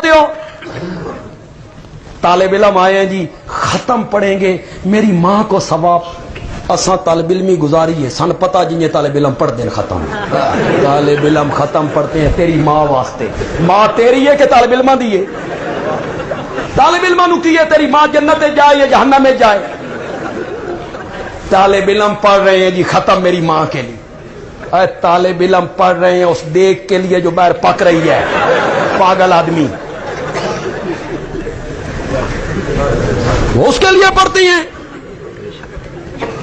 پڑھاتے ہو؟ طالب علم آئے ہیں جی ختم پڑھیں گے میری ماں کو ثواب. اساں طالب علمی گزاری ہے سن پتہ جی طالب علم پڑھ دیں ختم. طالب علم ختم پڑھتے ہیں تیری ماں واسطے. ماں تیری ہے کہ طالب علم دی ہے؟ طالب علم نو کی ہے تیری ماں جنت جائے یا جہنم میں جائے؟ طالب علم پڑھ رہے ہیں جی ختم میری ماں کے لیے. اے طالب علم پڑھ رہے ہیں اس دیکھ کے لیے جو باہر پک رہی ہے. پاگل آدمی وہ اس کے لیے پڑھتی ہیں.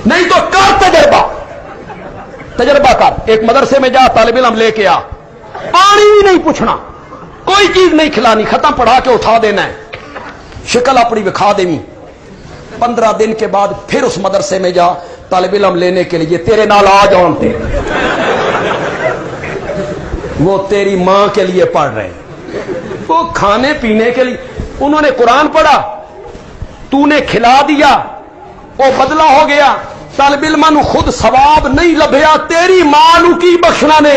نہیں تو کر تجربہ کر. ایک مدرسے میں جا طالب علم لے کے آ, پانی ہی نہیں پوچھنا, کوئی چیز نہیں کھلانی, ختم پڑھا کے اٹھا دینا ہے, شکل اپنی دکھا دینی. 15 دن کے بعد پھر اس مدرسے میں جا طالب علم لینے کے لیے, تیرے نال آ جانتے وہ تیری ماں کے لیے پڑھ رہے ہیں, وہ کھانے پینے کے لیے. انہوں نے قرآن پڑھا, تو نے کھلا دیا, وہ بدلہ ہو گیا. طالب علم نو خود ثواب نہیں لبھیا, تیری ماں نو کی بخشنا نے.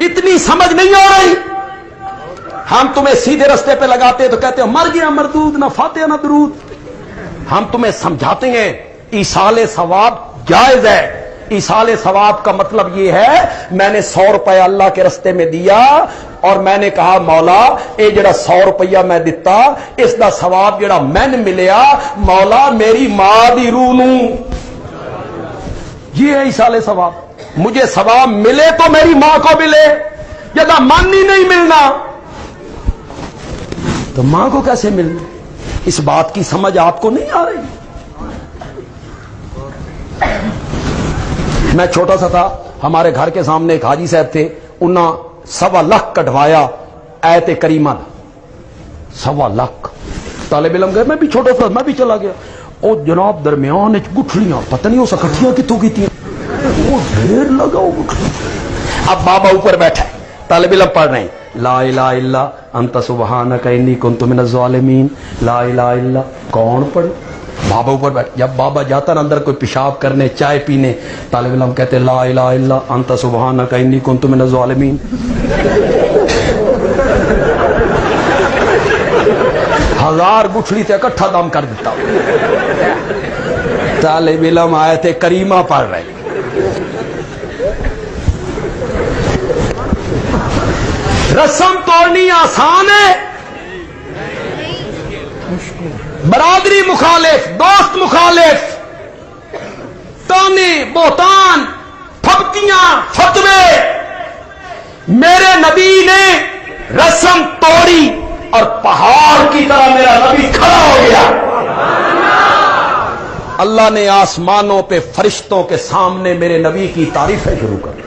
اتنی سمجھ نہیں آ رہی. ہم تمہیں سیدھے رستے پہ لگاتے تو کہتے ہو مر گیا مردود, نہ فاتحہ نہ درود. ہم تمہیں سمجھاتے ہیں ایصال ثواب جائز ہے. ایصال ثواب کا مطلب یہ ہے میں نے 100 روپیہ اللہ کے رستے میں دیا اور میں نے کہا مولا اے جڑا 100 روپیہ میں دتا اس دا ثواب جڑا میں نے ملیا مولا میری ماں دی روح نو. یہ ہے ایصال ثواب. مجھے ثواب ملے تو میری ماں کو ملے, جدا من ہی نہیں ملنا تو ماں کو کیسے ملنا؟ اس بات کی سمجھ آپ کو نہیں آ رہی؟ میں چھوٹا سا تھا, ہمارے گھر کے سامنے ایک حاجی صاحب تھے, انہاں 1.25 لاکھ کٹوایا ایت کریمہ. 1.25 لاکھ طالب علم گئے, میں بھی چھوٹا تھا, میں بھی چلا گیا. او جناب درمیان گٹھلیاں پتہ نہیں اس اکٹھیاں کتوں کی تھیں, وہ ڈھیر لگا وہ گٹھلی. اب بابا اوپر بیٹھا ہے, طالب علم پڑھ رہے ہیں لا الہ الا انت سبحانک انی کنت من الظالمین. لا الہ الا کون پڑھے؟ بابا اوپر بیٹھ. جب بابا جاتا نا اندر کوئی پیشاب کرنے چائے پینے, طالب علم کہتے لا الہ الا انت سبحانک انی کنت من الظالمین. ہزار گٹھلی تے اکٹھا دم کر دیتا. طالب علم آئے تھے کریمہ پڑھ رہے. رسم توڑنی آسان ہے, برادری مخالف, دوست مخالف, تانے بہتان پھبکیاں فتوے. میرے نبی نے رسم توڑی اور پہاڑ کی طرح میرا نبی کھڑا ہو گیا. اللہ نے آسمانوں پہ فرشتوں کے سامنے میرے نبی کی تعریفیں شروع کر دی.